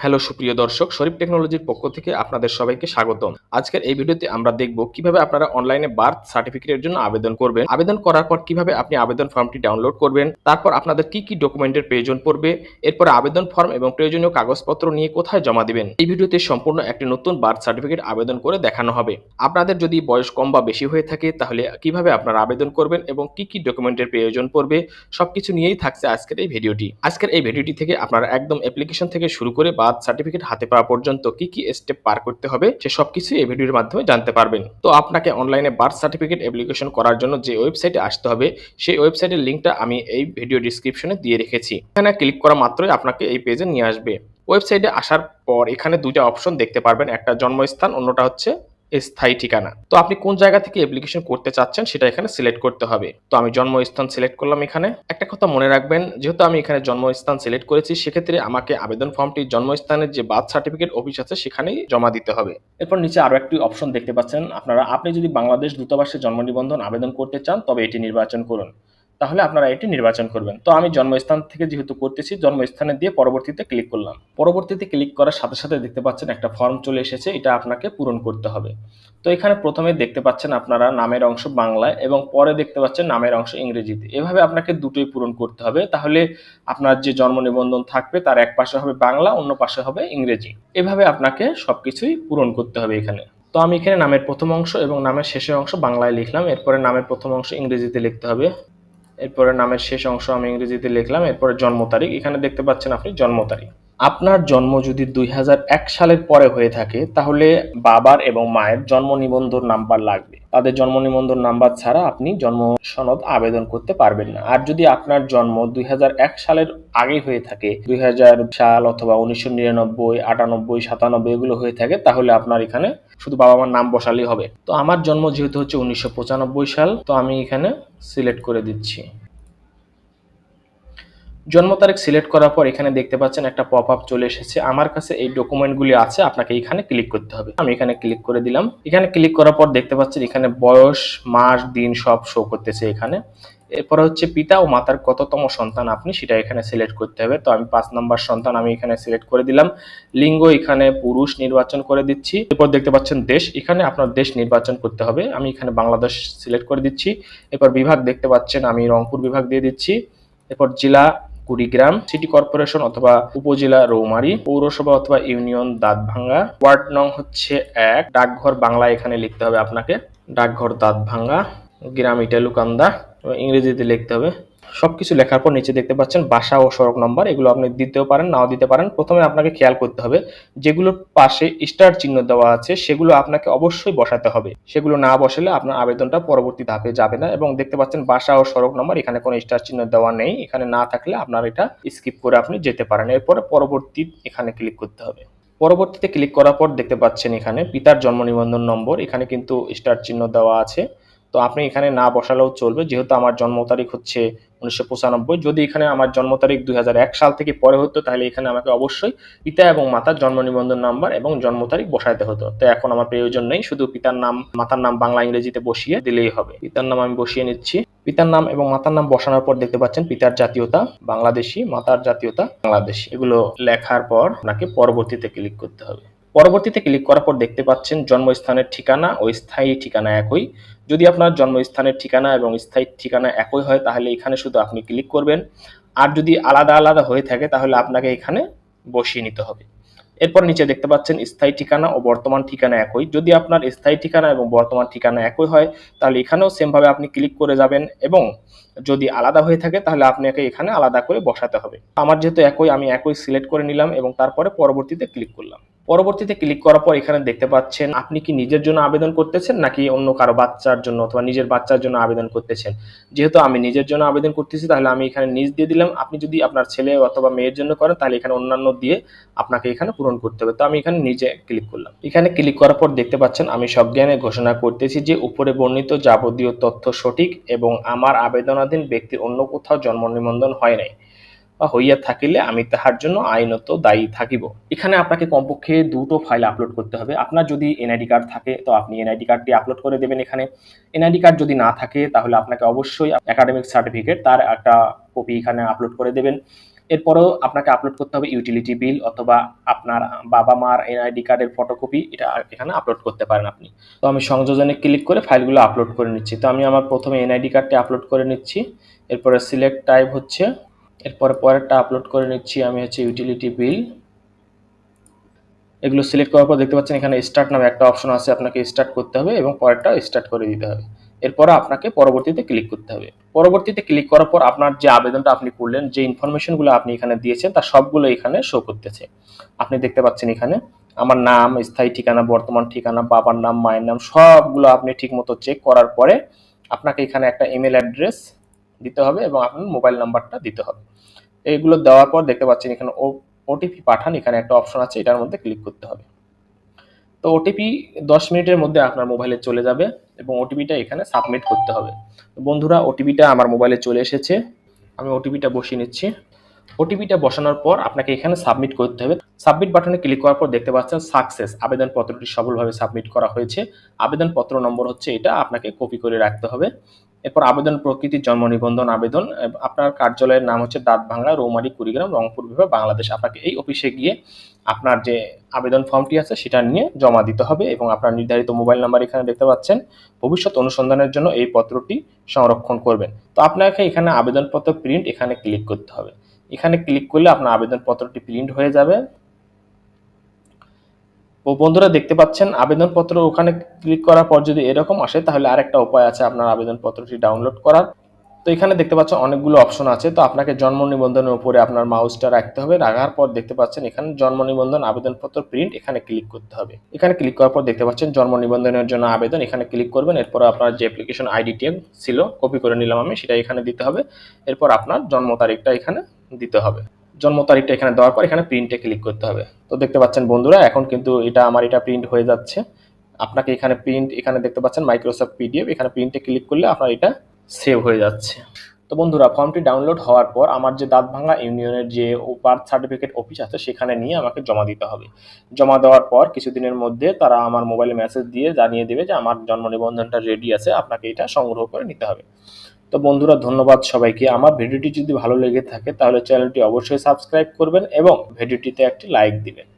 Hello সুপ্রিয় দর্শক, শরীফ টেকনোলজির পক্ষ থেকে আপনাদের সবাইকে স্বাগতম। আজকের এই ভিডিওতে আমরা দেখব কিভাবে আপনারা অনলাইনে বার্থ সার্টিফিকেটের জন্য আবেদন করবেন। আবেদন করার পর কিভাবে আপনি আবেদন ফর্মটি ডাউনলোড করবেন, তারপর আপনাদের কি ডকুমেন্টের প্রয়োজন পড়বে, এরপরে আবেদন ফর্ম এবং প্রয়োজনীয় কাগজপত্র নিয়ে কোথায় জমা দিবেন। এই ভিডিওতে সম্পূর্ণ একটি নতুন বার্থ সার্টিফিকেট আবেদন করে দেখানো হবে। আপনাদের যদি বয়স কম বা বেশি হয়ে থাকে তাহলে কিভাবে আপনারা আবেদন করবেন এবং কি ডকুমেন্টের প্রয়োজন পড়বে সবকিছু নিয়েই থাকছে আজকের এই ভিডিওটি। আজকের এই ভিডিওটি থেকে আপনারা একদম অ্যাপ্লিকেশন থেকে শুরু করে বার্থ সার্টিফিকেট হাতে পাওয়া পর্যন্ত কি স্টেপ পার করতে হবে সে সবকিছু এই ভিডিওর মাধ্যমে জানতে পারবেন। তো আপনাকে অনলাইনে বার্থ সার্টিফিকেট অ্যাপ্লিকেশন করার জন্য যে ওয়েবসাইটে আসতে হবে সেই ওয়েবসাইটের লিংকটা আমি এই ভিডিও ডিসক্রিপশনে দিয়ে রেখেছি। এখানে ক্লিক করা মাত্রই আপনাকে এই পেজে নিয়ে আসবে। ওয়েবসাইটে আসার পর এখানে দুইটা অপশন দেখতে পারবেন, একটা জন্মস্থান, অন্যটা হচ্ছে স্থায়ী ঠিকানা। তো আপনি কোন জায়গা থেকে অ্যাপ্লিকেশন করতে চাচ্ছেন সেটা এখানে সিলেক্ট করতে হবে। তো আমি জন্মস্থান সিলেক্ট করলাম। এখানে একটা কথা মনে রাখবেন, যেহেতু আমি এখানে জন্মস্থান সিলেক্ট করেছি সেক্ষেত্রে আমাকে আবেদন ফর্মটি জন্মস্থানের যে বার্থ সার্টিফিকেট অফিস আছে সেখানেই জমা দিতে হবে। এরপর নিচে আরো একটি অপশন দেখতে পাচ্ছেন আপনারা, আপনি যদি বাংলাদেশ দূতাবাসে জন্ম নিবন্ধন আবেদন করতে চান তবে এটি নির্বাচন করুন, তাহলে আপনারা এটি নির্বাচন করবেন। তো আমি জন্মস্থান থেকে যেহেতু করতেছি, জন্মস্থানে দিয়ে পরবর্তীতে ক্লিক করলাম। পরবর্তীতে ক্লিক করার সাথে সাথে দেখতে পাচ্ছেন একটা ফর্ম চলে এসেছে, এটা আপনাকে পূরণ করতে হবে। তো এখানে প্রথমে দেখতে পাচ্ছেন আপনারা নামের অংশ বাংলায় এবং পরে দেখতে পাচ্ছেন নামের অংশ ইংরেজিতে। এভাবে আপনাকে দুটোই পূরণ করতে হবে, তাহলে আপনার যে জন্ম নিবন্ধন থাকবে তার এক পাশে হবে বাংলা, অন্য পাশে হবে ইংরেজি। এভাবে আপনাকে সবকিছুই পূরণ করতে হবে এখানে। তো আমি এখানে নামের প্রথম অংশ এবং নামের শেষের অংশ বাংলায় লিখলাম, এরপরে নামের প্রথম অংশ ইংরেজিতে লিখতে হবে, এরপরে নামের শেষ অংশ আমি ইংরেজিতে লিখলাম, এরপরে জন্ম তারিখ এখানে দেখতে পাচ্ছেন আপনি জন্ম তারিখ। আপনার জন্ম যদি 2001 সালের পরে হয়ে থাকে তাহলে বাবার এবং মায়ের জন্ম নিবন্ধন নাম্বার লাগবে। তাদের জন্ম নিবন্ধন নাম্বার ছাড়া আপনি জন্ম সনদ আবেদন করতে পারবেন না। আর যদি আপনার জন্ম 2001 সালের আগে হয়ে থাকে, 2000 সাল অথবা 1999, 98, 97 এগুলো হয়ে থাকে, তাহলে আপনার এখানে শুধু বাবা মার নাম বসালেই হবে। তো আমার জন্ম যেহেতু হচ্ছে 1995 সাল, তো আমি এখানে সিলেক্ট করে দিচ্ছি। জন্ম তারিখ সিলেক্ট করার পর এখানে দেখতে পাচ্ছেন একটা পপ আপ চলে এসেছে, আমার কাছে এই ডকুমেন্টগুলি আছে, আপনাকে এখানে ক্লিক করতে হবে। আমি এখানে ক্লিক করে দিলাম। এখানে ক্লিক করার পর দেখতে পাচ্ছেন এখানে বয়স, মাস, দিন সব শো করতেছে এখানে। এরপরে হচ্ছে পিতা ও মাতার কততম সন্তান আপনি সেটা এখানে সিলেক্ট করতে হবে। তো আমি 5 নাম্বার সন্তান আমি এখানে সিলেক্ট করে দিলাম। লিঙ্গ এখানে পুরুষ নির্বাচন করে দিচ্ছি। এরপর দেখতে পাচ্ছেন দেশ, এখানে আপনার দেশ নির্বাচন করতে হবে। আমি এখানে বাংলাদেশ সিলেক্ট করে দিচ্ছি। এরপর বিভাগ দেখতে পাচ্ছেন আমি রংপুর বিভাগ দিয়ে দিচ্ছি। এরপর জেলা কুড়িগ্রাম, সিটি কর্পোরেশন অথবা উপজেলা রৌমারী, পৌরসভা অথবা ইউনিয়ন দাঁতভাঙ্গা, ওয়ার্ড নং হচ্ছে 1, ডাকঘর বাংলা এখানে লিখতে হবে আপনাকে, ডাকঘর দাঁতভাঙ্গা, গ্রাম ইটালুকান্দা, ইংরেজিতে লিখতে হবে। সবকিছু লেখার পর নিচে দেখতে পাচ্ছেন বাসা ও সড়ক নম্বর, এগুলো আপনি দিতেও পারেন নাও দিতে পারেন। প্রথমে আপনাকে খেয়াল করতে হবে যেগুলোর পাশে স্টার চিহ্ন দেওয়া আছে সেগুলো আপনাকে অবশ্যই বসাতে হবে, সেগুলো না বসালে আপনার আবেদনটা পরবর্তী ধাপে যাবে না। এবং দেখতে পাচ্ছেন বাসা ও সড়ক নম্বর, এখানে কোনো স্টার চিহ্ন দেওয়া নেই, এখানে না থাকলে আপনার এটা স্কিপ করে আপনি যেতে পারেন। এরপরে পরবর্তী এখানে ক্লিক করতে হবে। পরবর্তীতে ক্লিক করার পর দেখতে পাচ্ছেন এখানে পিতার জন্ম নিবন্ধন নম্বর, এখানে কিন্তু স্টার চিহ্ন দেওয়া আছে, তো আপনি এখানে না বসালেও চলবে। যেহেতু আমার জন্ম তারিখ হচ্ছে 1995, যদি এখানে আমার জন্ম তারিখ 2001 সাল থেকে পরে হতো তাহলে এখানে আমাকে অবশ্যই পিতা এবং মাতার জন্ম নিবন্ধন নাম্বার এবং জন্ম তারিখ বসাইতে হতো। তো এখন আমার প্রয়োজন নেই, শুধু পিতার নাম মাতার নাম বাংলা ইংরেজিতে বসিয়ে দিলেই হবে। পিতার নাম আমি বসিয়ে নিচ্ছি। পিতার নাম এবং মাতার নাম বসানোর পর দেখতে পাচ্ছেন পিতার জাতীয়তা বাংলাদেশি, মাতার জাতীয়তা বাংলাদেশি, এগুলো লেখার পর আপনাকে পরবর্তীতে ক্লিক করতে হবে। পরবর্তীতে ক্লিক করার পর দেখতে পাচ্ছেন জন্মস্থানের ঠিকানা ও স্থায়ী ঠিকানা একই। যদি আপনার জন্মস্থানের ঠিকানা এবং স্থায়ী ঠিকানা একই হয় তাহলে এখানে শুধু আপনি ক্লিক করবেন, আর যদি আলাদা আলাদা হয়ে থাকে তাহলে আপনাকে এখানে বসিয়ে নিতে হবে। এরপর নিচে দেখতে পাচ্ছেন স্থায়ী ঠিকানা ও বর্তমান ঠিকানা একই। যদি আপনার স্থায়ী ঠিকানা এবং বর্তমান ঠিকানা একই হয় তাহলে এখানেও সেম ভাবে আপনি ক্লিক করে যাবেন, এবং যদি আলাদা হয়ে থাকে তাহলে আপনাকে এখানে আলাদা করে বসাতে হবে। আমার যেহেতু একই, আমি একই সিলেক্ট করে নিলাম এবং তারপরে পরবর্তীতে ক্লিক করলাম। পরবর্তীতে ক্লিক করার পর এখানে দেখতে পাচ্ছেন আপনি কি নিজের জন্য আবেদন করতেছেন নাকি অন্য কারো বাচ্চার জন্য অথবা নিজের বাচ্চার জন্য আবেদন করতেছেন। যেহেতু আমি নিজের জন্য আবেদন করতেছি তাহলে আমি এখানে নিজ দিয়ে দিলাম। আপনি যদি আপনার ছেলে অথবা মেয়ের জন্য করেন তাহলে এখানে অন্যান্য দিয়ে আপনাকে এখানে পূরণ করতে হবে। তো আমি এখানে নিজে ক্লিক করলাম। এখানে ক্লিক করার পর দেখতে পাচ্ছেন আমি সজ্ঞানে ঘোষণা করতেছি যে উপরে বর্ণিত যাবতীয় তথ্য সঠিক এবং আমার আবেদনাধীন ব্যক্তির অন্য কোথাও জন্ম নিবন্ধন হয় নাই বা হইয়া থাকিলে আমি তাহার জন্য আইনত দায়ী থাকিব। এখানে আপনাকে কমপক্ষে 2টো ফাইল আপলোড করতে হবে। আপনার যদি এনআইডি কার্ড থাকে তো আপনি এনআইডি কার্ডটি আপলোড করে দেবেন এখানে। এনআইডি কার্ড যদি না থাকে তাহলে আপনাকে অবশ্যই একাডেমিক সার্টিফিকেট তার একটা কপি এখানে আপলোড করে দেবেন। এরপরেও আপনাকে আপলোড করতে হবে ইউটিলিটি বিল অথবা আপনার বাবা মার এনআইডি কার্ডের ফটোকপি, এটা এখানে আপলোড করতে পারেন আপনি। তো আমি সংযোজনে ক্লিক করে ফাইলগুলো আপলোড করে নিচ্ছি। তো আমি আমার প্রথমে এনআইডি কার্ডটি আপলোড করে নিচ্ছি, এরপরে সিলেক্ট টাইপ হচ্ছে, এরপরে পরেরটা আপলোড করে নিচ্ছি আমি হচ্ছে ইউটিলিটি বিল। এগুলো সিলেক্ট করার পর দেখতে পাচ্ছেন এখানে স্টার্ট নামে একটা অপশন আছে, আপনাকে স্টার্ট করতে হবে এবং পরেরটা স্টার্ট করে দিতে হবে। এরপর আপনাকে পরবর্তীতে ক্লিক করতে হবে। পরবর্তীতে ক্লিক করার পর আপনার যে আবেদনটা আপনি করলেন, যে ইনফরমেশনগুলো আপনি এখানে দিয়েছেন তার সবগুলো এখানে শো করতেছে। আপনি দেখতে পাচ্ছেন এখানে আমার নাম, স্থায়ী ঠিকানা, বর্তমান ঠিকানা, বাবার নাম, মায়ের নাম সবগুলো আপনি ঠিকমতো চেক করার পরে আপনাকে এখানে একটা ইমেল অ্যাড্রেস দিতে হবে এবং আপনার মোবাইল নাম্বারটা দিতে হবে। এইগুলো দেওয়ার পর দেখতে পাচ্ছেন এখানে ওটিপি পাঠান, এখানে একটা অপশন আছে, এটার মধ্যে ক্লিক করতে হবে। তো ওটিপি 10 মিনিটের মধ্যে আপনার মোবাইলে চলে যাবে এবং ওটিপিটা এখানে সাবমিট করতে হবে। বন্ধুরা ওটিপিটা আমার মোবাইলে চলে এসেছে, আমি ওটিপিটা বসিয়ে নিচ্ছি। ওটিপিটা বসানোর পর আপনাকে এখানে সাবমিট করতে হবে। সাবমিট বাটনে ক্লিক করার পর দেখতে পাচ্ছেন সাকসেস, আবেদনপত্রটি সফলভাবে সাবমিট করা হয়েছে। আবেদনপত্র নম্বর হচ্ছে এটা, আপনাকে কপি করে রাখতে হবে। এরপর আবেদন প্রকৃতি জন্ম নিবন্ধন আবেদন, আপনার কার্যালয়ের নাম হচ্ছে দাঁতভাঙ্গা, রৌমারী, কুড়িগ্রাম, রংপুর বিভাগ, বাংলাদেশ। আপনাকে এই অফিসে গিয়ে আপনার যে আবেদন ফর্মটি আছে সেটা নিয়ে জমা দিতে হবে এবং আপনার নির্ধারিত মোবাইল নাম্বার এখানে দেখতে পাচ্ছেন। ভবিষ্যৎ অনুসন্ধানের জন্য এই পত্রটি সংরক্ষণ করবেন। তো আপনাকে এখানে আবেদনপত্র প্রিন্ট এখানে ক্লিক করতে হবে। এখানে ক্লিক করলে আপনার আবেদনপত্রটি প্রিন্ট হয়ে যাবে। তো বন্ধুরা দেখতে পাচ্ছেন আবেদনপত্র ওখানে ক্লিক করার পর যদি এরকম আসে তাহলে আরেকটা উপায় আছে আপনার আবেদনপত্রটি ডাউনলোড করার। তো এখানে দেখতে পাচ্ছেন অনেকগুলো অপশন আছে, তো আপনাকে জন্ম নিবন্ধনের উপরে আপনার মাউসটা রাখতে হবে। রাখার পর দেখতে পাচ্ছেন এখানে জন্ম নিবন্ধন আবেদনপত্র প্রিন্ট, এখানে ক্লিক করতে হবে। এখানে ক্লিক করার পর দেখতে পাচ্ছেন জন্ম নিবন্ধনের জন্য আবেদন, এখানে ক্লিক করবেন। এরপর আপনার যে অ্যাপ্লিকেশন আইডি ট্যাগ ছিল কপি করে নিলাম আমি, সেটা এখানে দিতে হবে। এরপর আপনার জন্ম তারিখটা এখানে দিতে হবে। জন্ম তারিখটা এখানে দেওয়ার পর এখানে প্রিন্টে ক্লিক করতে হবে। তো দেখতে পাচ্ছেন বন্ধুরা এখন কিন্তু এটা প্রিন্ট হয়ে যাচ্ছে। আপনাকে এখানে প্রিন্ট, এখানে দেখতে পাচ্ছেন মাইক্রোসফট পিডিএফ, এখানে প্রিন্টে ক্লিক করলে আপনার এটা সেভ হয়ে যাচ্ছে। তো বন্ধুরা ফর্মটি ডাউনলোড হওয়ার পর আমার যে দাঁতভাঙ্গা ইউনিয়নের যে বার্থ সার্টিফিকেট অফিস আছে সেখানে নিয়ে আমাকে জমা দিতে হবে। জমা দেওয়ার পর কিছুদিনের মধ্যে তারা আমার মোবাইলে মেসেজ দিয়ে জানিয়ে দেবে যে আমার জন্ম নিবন্ধনটা রেডি আছে, আপনাকে এটা সংগ্রহ করে নিতে হবে। তো বন্ধুরা ধন্যবাদ সবাইকে। আমার ভিডিওটি যদি ভালো লেগে থাকে তাহলে চ্যানেলটি অবশ্যই সাবস্ক্রাইব করবেন এবং ভিডিওটিতে একটি লাইক দিবেন।